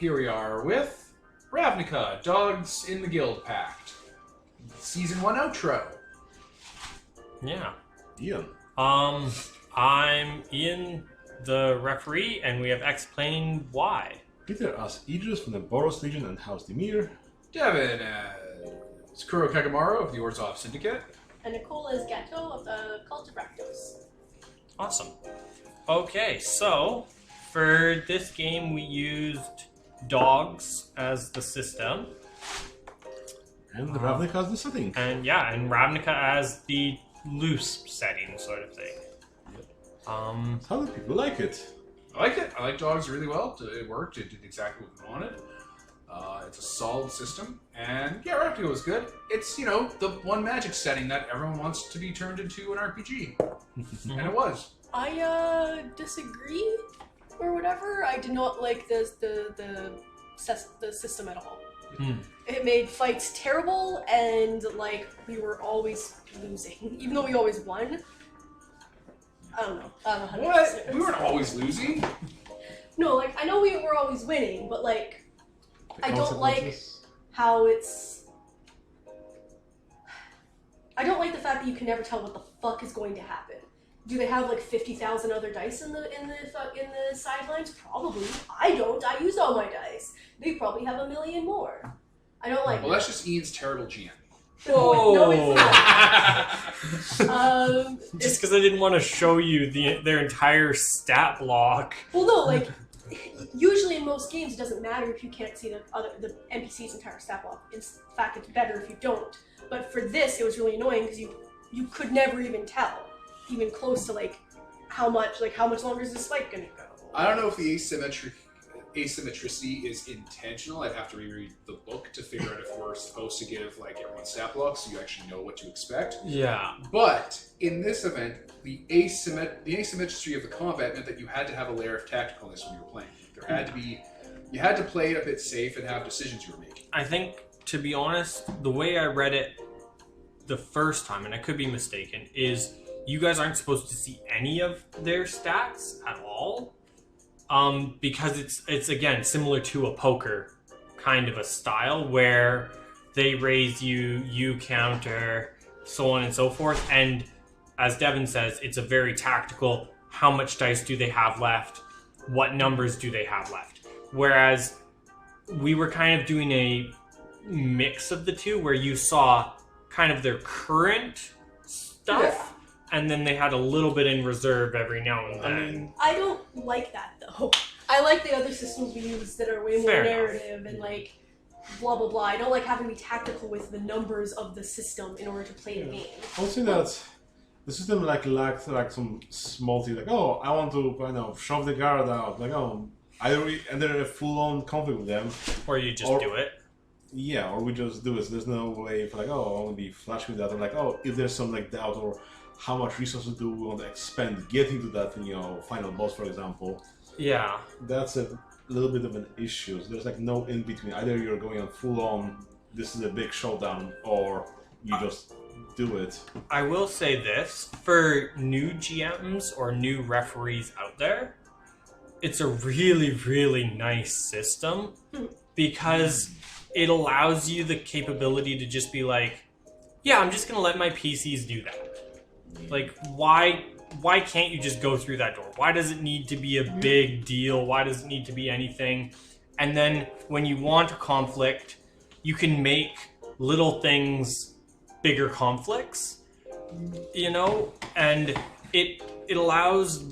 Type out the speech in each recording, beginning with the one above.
here we are with Ravnica, Dogs in the Guild Pact. Season 1 outro. Yeah. Ian. I'm Ian, the referee, and we have explained why. Peter as Idris from the Boros Legion and House Demir. Devin as Kuro Kagamaru of the Orzhov Syndicate. And Nicole is Gatto of the Cult of Rakdos. Awesome. Okay, so for this game we used dogs as the system. And Ravnica as the setting. And Ravnica as the loose setting sort of thing. How do people like it? I like it. I like dogs really well. It worked. It did exactly what we wanted. It's a solid system. And yeah, Ravnica was good. It's, the one magic setting that everyone wants to be turned into an RPG. And it was. I disagree, or whatever. I did not like the system at all. It made fights terrible, and we were always losing, even though we always won. I don't know how to What? say it. We weren't always losing. No, I know we were always winning, but I don't like how it's. I don't like the fact that you can never tell what the fuck is going to happen. Do they have 50,000 other dice in the sidelines? Probably. I don't. I used all my dice. They probably have a million more. I don't like. Well, that's just Ian's terrible GM. No, it's not. Just because I didn't want to show you their entire stat block. Well, no, usually in most games it doesn't matter if you can't see the NPC's entire stat block. In fact, it's better if you don't. But for this, it was really annoying because you could never even tell, even close to how much longer is this fight gonna go? I don't know if the asymmetricity is intentional. I'd have to reread the book to figure out if we're supposed to give everyone's stat blocks so you actually know what to expect. Yeah. But in this event, the asymmetry of the combat meant that you had to have a layer of tacticalness when you were playing. You had to play it a bit safe and have decisions you were making. I think, to be honest, the way I read it the first time, and I could be mistaken, is you guys aren't supposed to see any of their stats at all. Because it's again similar to a poker kind of a style where they raise you counter, so on and so forth. And as Devin says, it's a very tactical, how much dice do they have left? What numbers do they have left? Whereas we were kind of doing a mix of the two where you saw kind of their current stuff. And then they had a little bit in reserve every now and then. I don't like that though. I like the other systems we use that are way more Fair narrative and blah blah blah. I don't like having to be tactical with the numbers of the system in order to play the game. I would say that the system lacked some small thing, I want to shove the guard out, either enter a full-on conflict with them, Or you just do it. Yeah, or we just do it. So there's no way for I want to be flash with that, or if there's some doubt or how much resources do we want to expend getting to that final boss, for example. Yeah. That's a little bit of an issue. So there's no in between. Either you're going on full on, this is a big showdown, or you just do it. I will say this, for new GMs or new referees out there, it's a really, really nice system because it allows you the capability to just be yeah, I'm just going to let my PCs do that. Why can't you just go through that door? Why does it need to be a big deal? Why does it need to be anything? And then when you want a conflict, you can make little things bigger conflicts, and it allows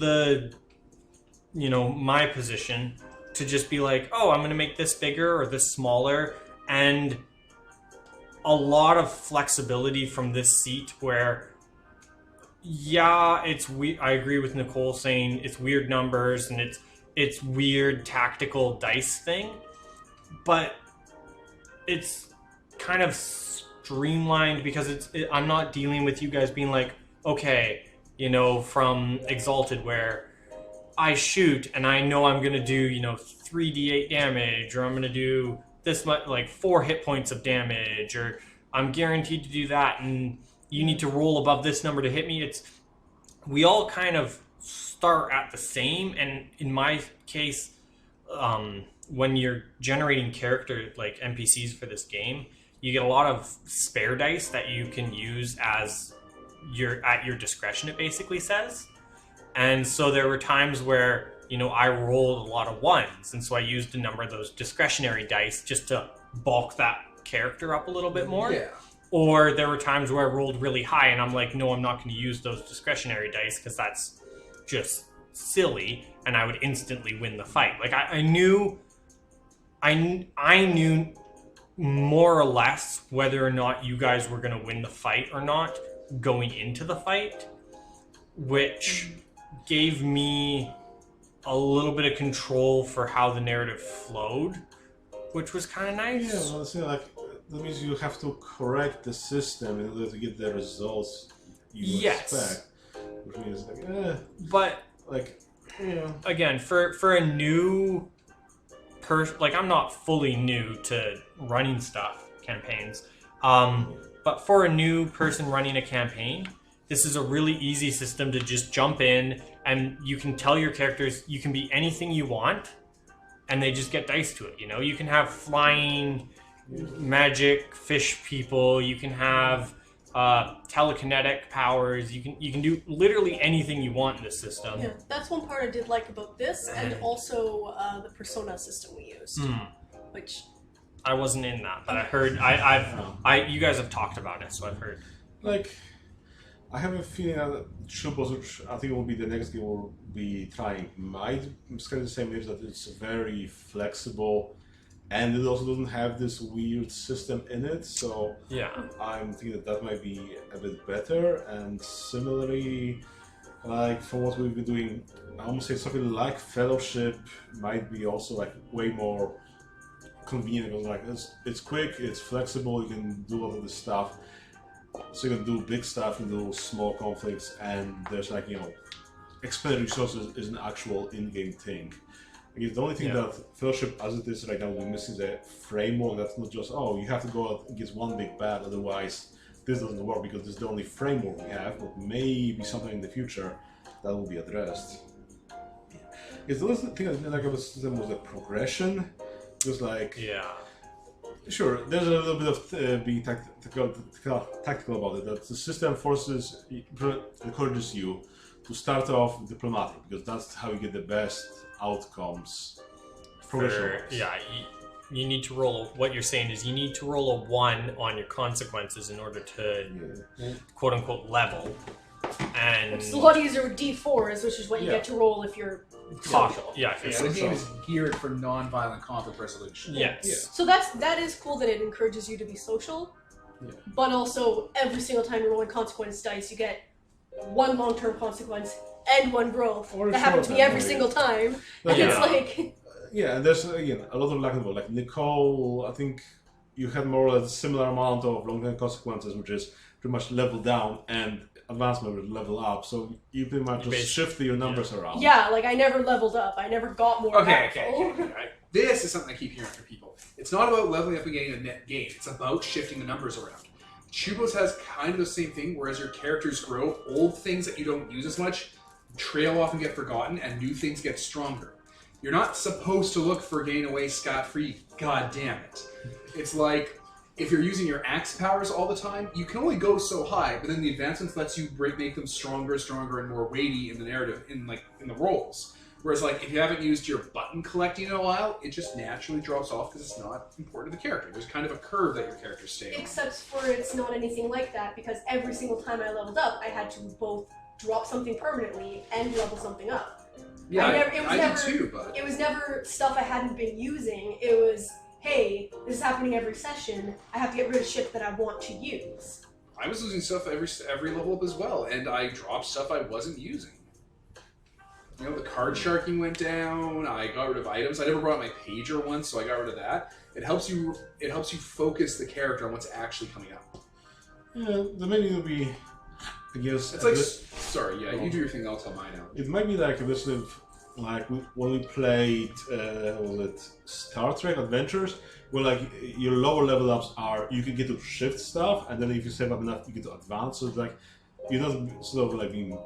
my position to just be oh, I'm going to make this bigger or this smaller, and a lot of flexibility from this seat where it's I agree with Nicole saying it's weird numbers and it's weird tactical dice thing, but it's kind of streamlined because I'm not dealing with you guys being okay, from Exalted where I shoot and I know I'm gonna do 3d8 damage, or I'm gonna do this much 4 hit points of damage, or I'm guaranteed to do that and you need to roll above this number to hit me. We all kind of start at the same, and in my case, when you're generating character like NPCs for this game, you get a lot of spare dice that you can use as at your discretion, it basically says. And so there were times where, you know, I rolled a lot of ones, and so I used a number of those discretionary dice just to bulk that character up a little bit more. Yeah. Or there were times where I rolled really high and I'm like, no, I'm not going to use those discretionary dice because that's just silly, and I would instantly win the fight. Like I knew more or less whether or not you guys were going to win the fight or not going into the fight, which gave me a little bit of control for how the narrative flowed, which was kind of nice. Yeah, well, see, like that means you have to correct the system in order to get the results you expect. Which means but like, yeah. Again, for a new person, like I'm not fully new to running campaigns, but for a new person running a campaign, this is a really easy system to just jump in, and you can tell your characters you can be anything you want, and they just get dice to it. You know, you can have flying, magic, fish people. You can have telekinetic powers. You can do literally anything you want in this system. Yeah, that's one part I did like about this, and also the persona system we used, which I wasn't in that, but I heard you guys have talked about it, so I've heard. Like, I have a feeling that Chubos, which I think will be the next game we'll be trying, might kind of the same is that it's very flexible, and it also doesn't have this weird system in it. So yeah, I'm thinking that might be a bit better. And similarly, like for what we've been doing, I almost say something like Fellowship might be also like way more convenient. Because like it's quick, it's flexible, you can do all of this stuff. So you can do big stuff, you can do small conflicts, and there's like, you know, expended resources is an actual in-game thing. I guess the only thing that Fellowship as it is right now will be missing is a framework that's not just, oh, you have to go out against one big bad, otherwise this doesn't work, because this is the only framework we have, but maybe sometime in the future that will be addressed. It's the only thing I didn't like about the system was the progression. It was like, sure, there's a little bit of being tactical about it, that the system encourages you to start off diplomatic, because that's how you get the best outcomes. You need to roll. What you're saying is you need to roll a 1 on your consequences in order to quote unquote level. And it's a lot easier with D4s, which is what you get to roll if you're social. The game is geared for non-violent conflict resolution. Yes. So that is cool that it encourages you to be social, but also every single time you're rolling consequence dice, you get 1 long-term consequence and 1 growth. Or that happens to me every single time. And it's like... Yeah, and there's, again, a lot of lack of involved. Like Nicole, I think you had more or less a similar amount of long-term consequences, which is pretty much level down, and advancement would level up. So you pretty much just shift your numbers around. Yeah, like I never leveled up. I never got more powerful. Right. This is something I keep hearing from people. It's not about leveling up and getting a net gain. It's about shifting the numbers around. Chubos has kind of the same thing, whereas your characters grow, old things that you don't use as much trail off and get forgotten, and new things get stronger. You're not supposed to look for gain away scot-free. God damn it. It's like, if you're using your axe powers all the time, you can only go so high, but then the advancements lets you make them stronger, and more weighty in the narrative, in the rolls. Whereas, like, if you haven't used your button collecting in a while, it just naturally drops off because it's not important to the character. There's kind of a curve that your characters stay on. Except for it's not anything like that, because every single time I leveled up, I had to both drop something permanently and level something up. Yeah, I did too, but... It was never stuff I hadn't been using. It was, hey, this is happening every session. I have to get rid of shit that I want to use. I was losing stuff every level up as well, and I dropped stuff I wasn't using. You know, the card sharking went down. I got rid of items. I never brought my pager once, so I got rid of that. It helps you focus the character on what's actually coming up. Yeah, the menu will be, I guess. It's like, sorry, yeah, you do your thing. I'll tell mine out. It might be like a bit of like when we played, was it Star Trek Adventures, where like your lower level ups are you can get to shift stuff, and then if you save up enough, you get to advance. So it's like you're not sort of like being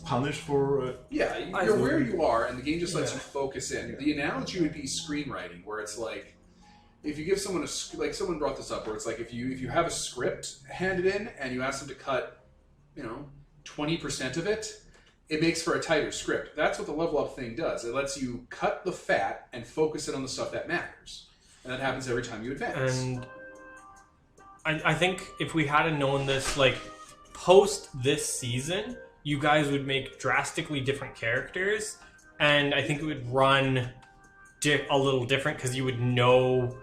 punished for. Yeah, I you're would- where you are, and the game just lets Yeah. you focus in. The analogy would be screenwriting, where it's like, if you give someone like someone brought this up, where it's like if you have a script handed in and you ask them to cut, 20% of it, it makes for a tighter script. That's what the level up thing does. It lets you cut the fat and focus it on the stuff that matters, and that happens every time you advance. And I think if we hadn't known this, like, post this season, you guys would make drastically different characters, and I think it would run a little different because you would know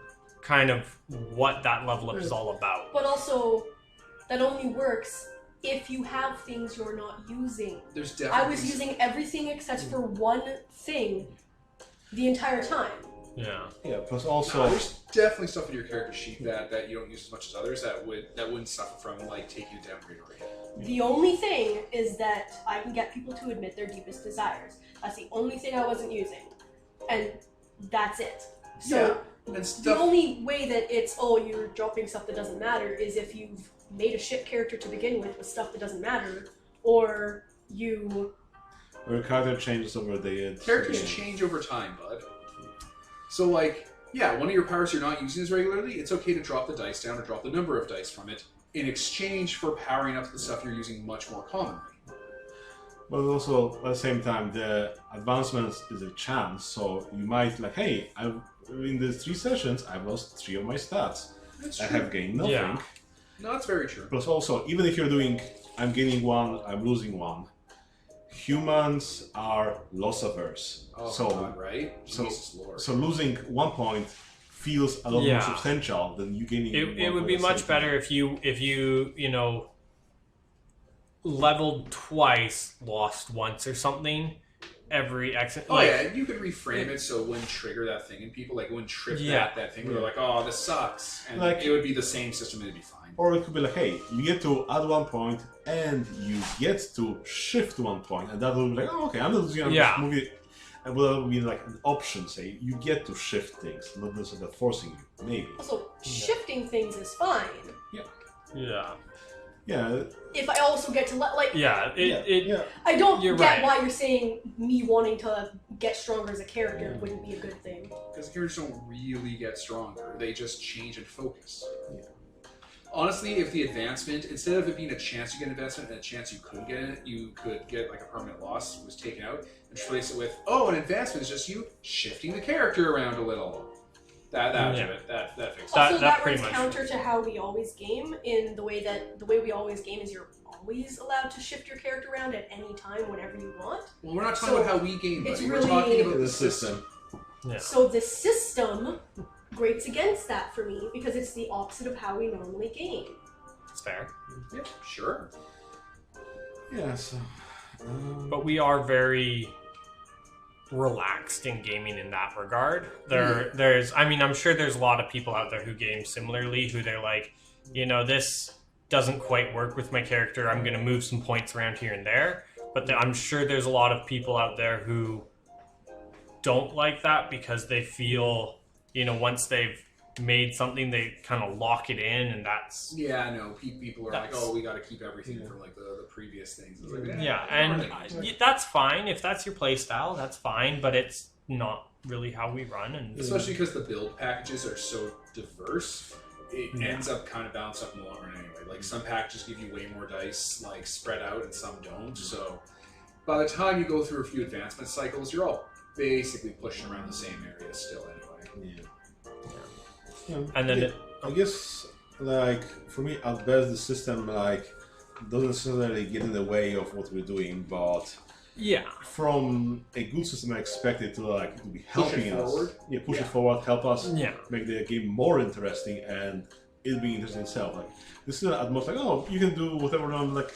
kind of what that level up is all about. But also, that only works if you have things you're not using. There's definitely I was using everything except for one thing the entire time. Yeah. Yeah, plus No, also. there's definitely stuff in your character sheet that you don't use as much as others that wouldn't suffer from like taking you down grade or hit. The only thing is that I can get people to admit their deepest desires. That's the only thing I wasn't using. And that's it. So And the stuff. only way that it's, you're dropping stuff that doesn't matter is if you've made a shit character to begin with stuff that doesn't matter, or you... Or character changes over the Characters game. change over time, bud. So, like, yeah, one of your powers you're not using as regularly, it's okay to drop the dice down or drop the number of dice from it in exchange for powering up the stuff you're using much more commonly. But also, at the same time, the advancements is a chance, so you might, like, hey, in the 3 sessions, I've lost 3 of my stats. That's I true. have gained nothing. Yeah. No, that's very true. Plus also, even if you're doing, I'm gaining 1, I'm losing 1, humans are loss averse. Oh, so, God, right? so- Jesus Lord. so losing 1 point feels a lot Yeah. more substantial than you gaining. It 1 would point be at the much same better time. if you leveled twice, lost once or something every exit. Oh yeah, you could reframe it so it wouldn't trigger that thing in people. Like it wouldn't trip Yeah. that thing where they're like, oh, this sucks. And Like- it would be the same system and it'd be fine. Or it could be like, hey, you get to add 1 point and you get to shift 1 point, and that will be like, oh, okay, I'm not just gonna Yeah. move it. And will be like an option, say, you get to shift things, not necessarily forcing you, maybe. Also, shifting things is fine. Yeah. Yeah, If I also get to Yeah. yeah. I don't You're get right. why you're saying me wanting to get stronger as a character wouldn't be a good thing. Because the characters don't really get stronger. They just change in focus. Yeah. Honestly, if the advancement, instead of it being a chance you get advancement and a chance you could get it, you could get like a permanent loss was taken out, and replace it with, an advancement is just you shifting the character around a little. That Yeah. do it. That fixes it. That- Also, that that pretty runs much- counter to how we always game in the way we always game is you're always allowed to shift your character around at any time whenever you want. Well, we're not talking So, about how we game, it's buddy. We're really- talking about The the system. system. Yeah. So the system grates against that for me because it's the opposite of how we normally game. It's fair. Yeah, sure. Yeah, so. But we are very relaxed in gaming in that regard. I'm sure there's a lot of people out there who game similarly, who they're like, this doesn't quite work with my character. I'm going to move some points around here and there. But I'm sure there's a lot of people out there who don't like that because they feel, once they've made something, they kind of lock it in, and that's Yeah, I know. People are like, That's- we got to keep everything for like the previous things. It's like, yeah, I'm and running. that's fine if that's your play style. That's fine, but it's not really how we run. And Especially because the build packages are so diverse, it Yeah. ends up kind of balanced up in the long run anyway. Like some packages give you way more dice, like spread out, and some don't. So by the time you go through a few advancement cycles, you're all basically pushing around the same area still anyway. Yeah. And then Yeah, it- I guess, like, for me, at best, the system, like, doesn't necessarily get in the way of what we're doing, but yeah, from a good system, I expect it to, like, to be helping it us. forward? Yeah, push Yeah. it forward, help us yeah. make the game more interesting, and it being interesting itself. Like, this is at most like, you can do whatever. I'm like,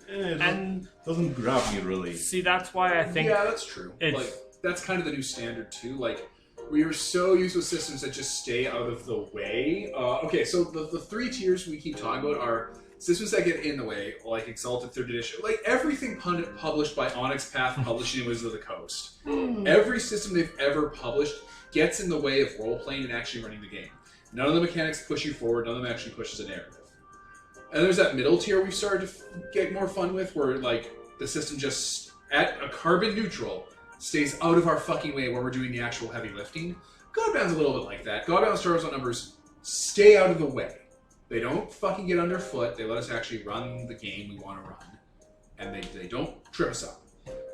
it And doesn't grab me really. see, that's why I think Yeah, that's true. it's- Like that's kind of the new standard too. Like we are so used with systems that just stay out of the way. Okay, so the 3 tiers we keep talking about are systems that get in the way, like Exalted 3rd Edition, like everything published by Onyx Path Publishing and Wizards of the Coast. Every system they've ever published gets in the way of role playing and actually running the game. None of the mechanics push you forward. None of them actually pushes a narrative. And there's that middle tier we've started to get more fun with, where like the system just at a carbon neutral, stays out of our fucking way when we're doing the actual heavy lifting. Godbound's a little bit like that. Godbound Star Wars on numbers stay out of the way. They don't fucking get underfoot. They let us actually run the game we want to run. And they don't trip us up.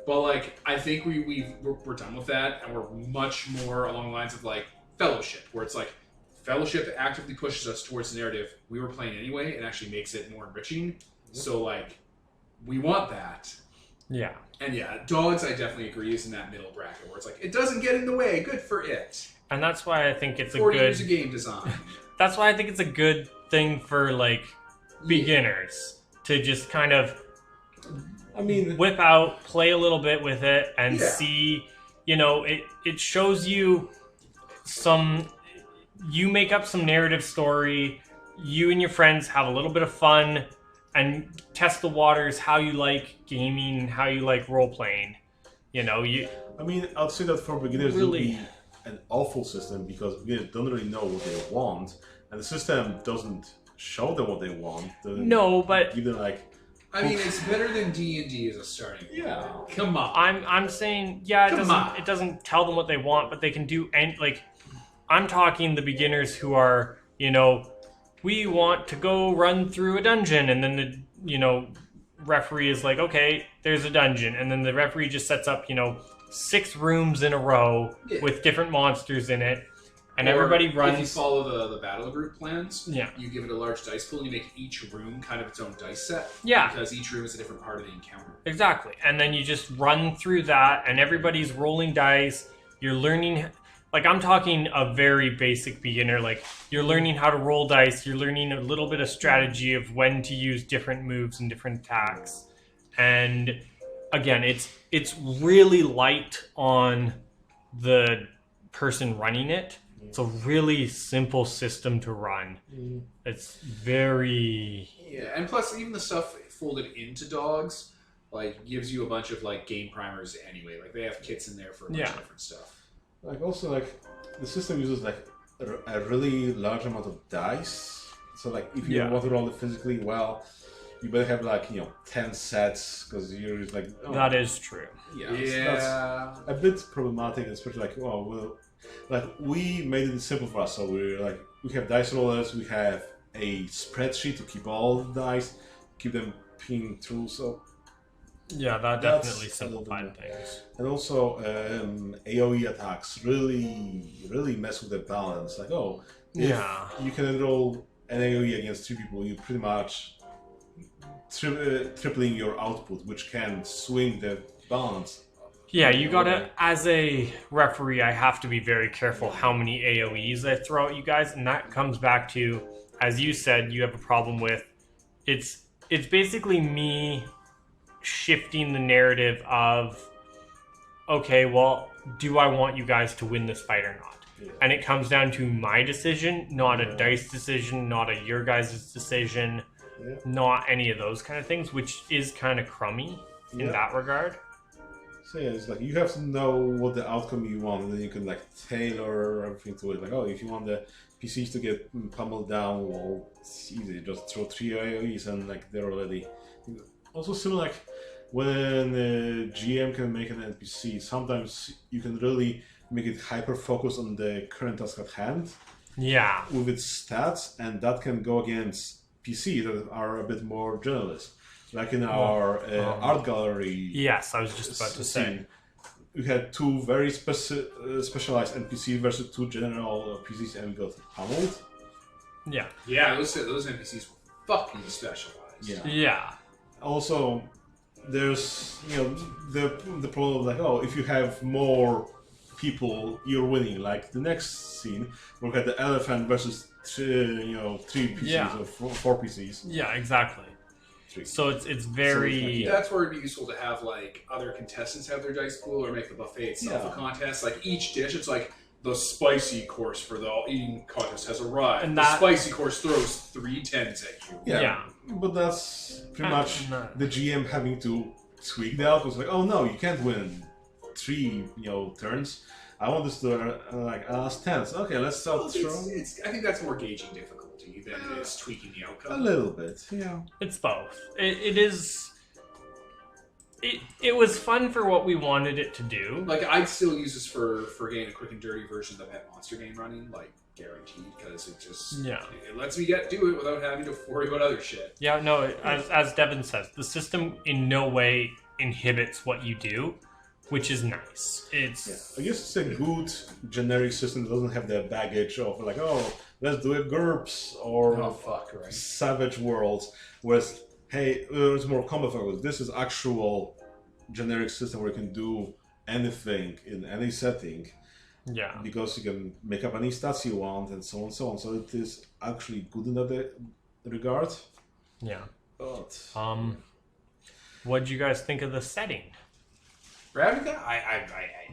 But, like, I think we're done with that, and we're much more along the lines of, like, Fellowship, where it's like, Fellowship actively pushes us towards the narrative we were playing anyway, and actually makes it more enriching. So, like, we want that. Yeah. And yeah, Dogs, I definitely agree, is in that middle bracket, where it's like, it doesn't get in the way, good for it. And that's why I think it's 40 a good... years of game design. That's why I think it's a good thing for, like, beginners to just kind of... I mean, whip out, play a little bit with it, and Yeah. see, you know, it shows you some, you make up some narrative story, you and your friends have a little bit of fun, and test the waters, how you like gaming, and how you like role-playing. You know, I mean, I'd say that for beginners, Really? it would be an awful system because beginners don't really know what they want, and the system doesn't show them what they want. No, but... Give them, like, I mean, it's better than D&D as a starting point. Yeah. Come on. I'm saying, yeah, Come on. it doesn't tell them what they want, but they can do, and like, I'm talking the beginners who are, you know, we want to go run through a dungeon, and then the, you know, referee is like, okay, there's a dungeon, and then the referee just sets up, you know, 6 rooms in a row Yeah. with different monsters in it, and Or everybody If you runs. follow the battle group plans, Yeah. you give it a large dice pool and you make each room kind of its own dice set. Yeah. Because each room is a different part of the encounter. Exactly. And then you just run through that, and everybody's rolling dice. You're learning, like, I'm talking a very basic beginner. Like, you're learning how to roll dice. You're learning a little bit of strategy of when to use different moves and different attacks. And again, it's really light on the person running it. It's a really simple system to run. It's very... Yeah, and plus even the stuff folded into Dogs, like, gives you a bunch of, like, game primers anyway. Like, they have kits in there for a bunch of different stuff. like also like the system uses like a really large amount of dice. So like if you Yeah. want to roll it physically well, you better have like 10 sets because you're just like That is true. so that's a bit problematic, especially like we made it simple for us. So we're like we have dice rollers, we have a spreadsheet to keep all the dice, keep them pinned through. So Yeah, that That's definitely a little simplified bit things. and also AOE attacks really mess with the balance. Like if Yeah. you can enroll an AOE against 3 people, you pretty much tripling your output, which can swing the balance. Yeah, you gotta, as a referee, I have to be very careful how many AoEs I throw at you guys, and that comes back to, as you said, you have a problem with, it's basically me shifting the narrative of, okay, well, do I want you guys to win this fight or not? Yeah. And it comes down to my decision, not a dice decision, not a your guys' decision, Yeah. not any of those kind of things, which is kind of crummy in Yeah. that regard. So yeah, it's like you have to know what the outcome you want, and then you can like tailor everything to it. Like, if you want the PCs to get pummeled down, well, it's easy. Just throw 3 AoEs and like they're already. Also, similar like when a GM can make an NPC, sometimes you can really make it hyper focused on the current task at hand Yeah. with its stats, and that can go against PC that are a bit more generalist. Like in our art gallery. Yes, I was just about to say. scene, we had 2 very specialized NPC versus 2 general PCs, and we got pummeled. Yeah. Yeah, those NPCs were fucking specialized. Yeah. Yeah. Also, there's the problem of like if you have more people, you're winning. Like the next scene, we had the elephant versus 3 PCs Yeah. or 4 PCs. Yeah, exactly. 3. So it's very That's where it'd be useful to have like other contestants have their dice pool, or make the buffet itself Yeah. a contest. Like each dish, it's like the spicy course for the eating contest has arrived. And the that- spicy course throws 3 10s at you. Yeah. But that's pretty much no. the GM having to tweak the outputs. Like, oh no, you can't win 3 turns. I want this to last 10s. Okay, let's start Well, throwing. I think that's more gauging difficulty than it is tweaking the A outcome. little bit, yeah. It's both. It is. it was fun for what we wanted it to do. Like, I'd still use this for getting a quick and dirty version of that monster game running, like, guaranteed, because it just it lets me do it without having to worry about other shit. Yeah, no, as Devin says, the system in no way inhibits what you do, which is nice. It's I guess it's a good generic system that doesn't have the baggage of like, oh, let's do a GURPS or Right. Savage Worlds, whereas, hey, it's more combat focused. This is actual generic system where you can do anything in any setting. yeah. Because you can make up any stats you want and so on and so on. So it is actually good in that regard. Yeah. But What'd you guys think of the setting? Ravnica?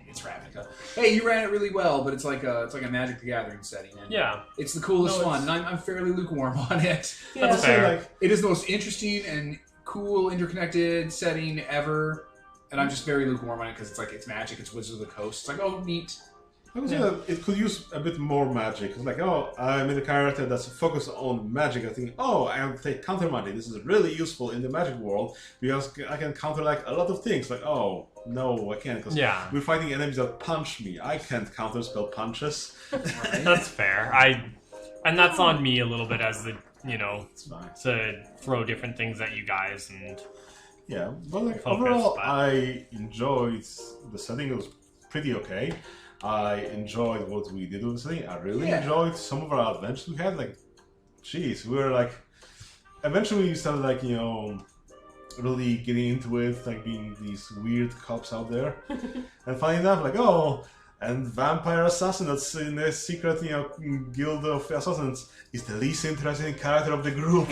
It's Ravnica. Hey, you ran it really well, but it's like a Magic the Gathering setting. And Yeah. it's the coolest No, one, and I'm fairly lukewarm on it. Yeah. That's so, fair. like, It is the most interesting and cool, interconnected setting ever, and I'm just very lukewarm on it because it's Magic, it's Wizards of the Coast. It's like, oh, neat. I would say that it could use a bit more magic. It's like, oh, I made a character that's focused on magic. I think, oh, I have to take counter magic. This is really useful in the magic world because I can counter like a lot of things. Like, oh, no, I can't because we're fighting enemies that punch me. I can't counter spell punches. Right? That's fair. And that's on me a little bit as the It's fine. to throw different things at you guys and Yeah, but like Focus, overall, but- I enjoyed the setting. It was pretty okay. I enjoyed what we did with the setting. I really enjoyed some of our adventures we had. Like, jeez, we were like, eventually we started like really getting into it, like being these weird cops out there, and finding out like, oh, and vampire assassin that's in the secret guild of assassins is the least interesting character of the group.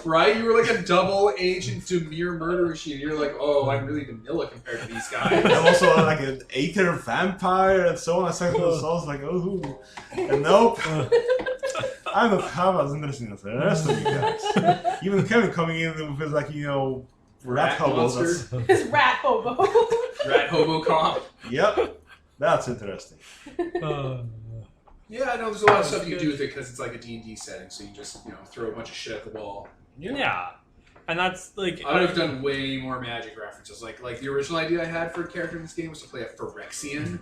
Right? You were like a double agent Demir murder machine. You're like, oh, I'm really vanilla compared to these guys. I'm also like an Aether vampire and so on. I started with souls like, oh, and nope. I'm not half as interesting as the rest of you guys. Even Kevin coming in with his like, rat hobos. monster. His rat hobo. Rat hobo comp. Yep, that's interesting. Yeah, I know there's a lot of stuff you can do with it because it's like a D&D setting, so you just, throw a bunch of shit at the wall. yeah. And that's like I would have done way more Magic references. Like the original idea I had for a character in this game was to play a Phyrexian.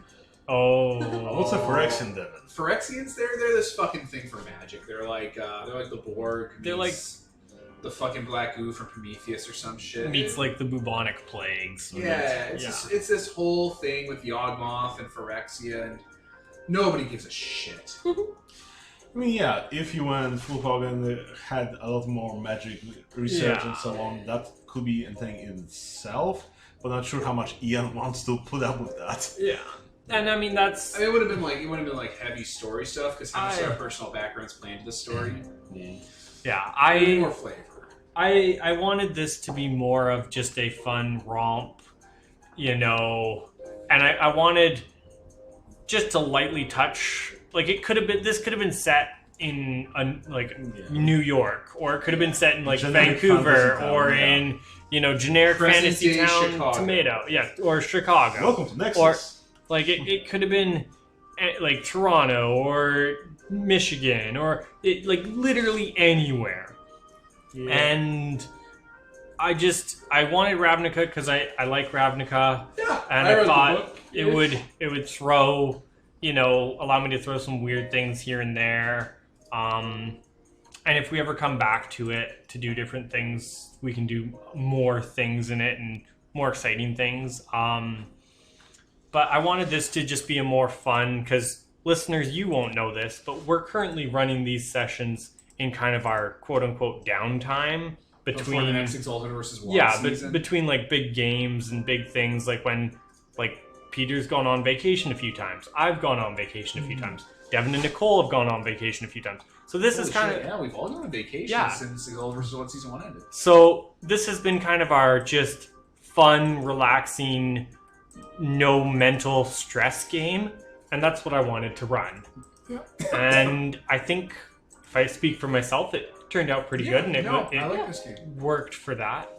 What's a Phyrexian, Devin? Phyrexians, they're this fucking thing for Magic. They're like the Borg. They're meets the fucking black goo from Prometheus or some shit. meets like the bubonic plagues. Yeah, it's this whole thing with Yawgmoth and Phyrexia, and nobody gives a shit. I mean, yeah, if you went full hog and had a lot more magic research and so on, that could be a thing in itself, but not sure how much Ian wants to put up with that. Yeah. And I mean that's it would have been like heavy story stuff because how much of our personal backgrounds play into the story. yeah, More flavor. I wanted this to be more of just a fun romp, and I wanted just to lightly touch. Like this could have been set in New York, or it could have been set in like Generic Vancouver, fantasy town, or in generic Present fantasy day town, Chicago. Tomato, or Chicago. Welcome to Nexus. Or it could have been like Toronto or Michigan, or literally anywhere. Yeah. And I wanted Ravnica because I like Ravnica, Yeah, and I I read the thought book. it would throw, allow me to throw some weird things here and there. And if we ever come back to it to do different things, we can do more things in it and more exciting things. But I wanted this to just be a more fun, because listeners, you won't know this, but we're currently running these sessions in kind of our quote-unquote downtime Before between the next Exalted versus Wild season. between like big games and big things, like when Peter's gone on vacation a few times, I've gone on vacation a few times, Devin and Nicole have gone on vacation a few times. So this is kind of yeah, we've all gone on vacation since Exalted versus Wild season 1 ended. So this has been kind of our just fun, relaxing, no mental stress game, and that's what I wanted to run. Yeah. And I think, if I speak for myself, it turned out pretty good, and I like this game. worked for that.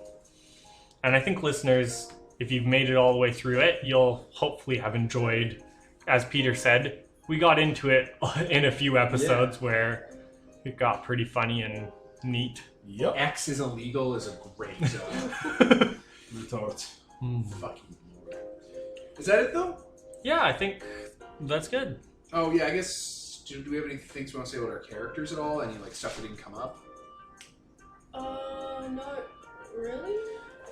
And I think listeners, if you've made it all the way through it, you'll hopefully have enjoyed, as Peter said, we got into it in a few episodes where it got pretty funny and Neat. Yep. X is illegal is a great Retort. fucking. Is that it though? Yeah, I think that's good. Oh yeah, I guess. Do we have any things we want to say about our characters at all? Any like stuff that didn't come up? Not really.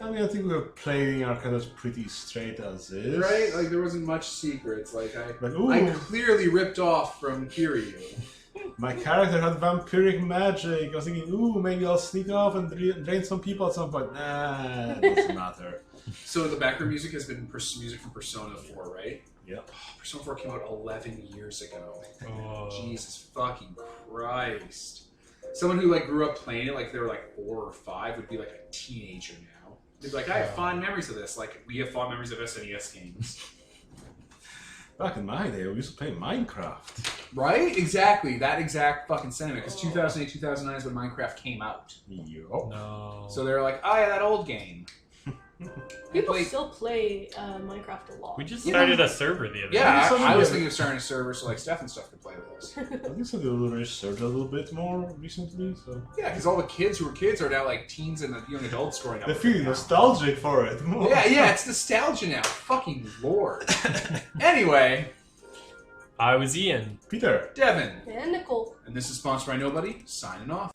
I mean, I think we were playing our characters pretty straight as is. Right? Like there wasn't much secrets. Like Like, ooh, I clearly ripped off from Kiryu. my character had vampiric magic. I was thinking, ooh, maybe I'll sneak off and drain some people at some point. Nah, it doesn't matter. So the background music has been music from Persona 4, right? Yep. Persona 4 came out 11 years ago. Oh. Jesus fucking Christ. Someone who like grew up playing it like they were like 4 or 5 would be like a teenager now. They'd be like, I have fond memories of this. Like we have fond memories of SNES games. Back in my day, we used to play Minecraft. Right? Exactly. That exact fucking sentiment. Because 2008, 2009 is when Minecraft came out. Yup. No. So they were like, oh yeah, that old game. People played- still play Minecraft a lot. We just You started know- a server the other Yeah, day. I was thinking of starting a server so like Steph and stuff could play with us. I think so. They researched a little bit more recently, so Yeah, because all the kids who were kids are now like teens and young adults growing up. they're with it feeling now. nostalgic for it. Yeah, it's nostalgia now. Fucking lord. Anyway, I was Ian. Peter. Devin. And Nicole. And this is sponsored by Nobody, signing off.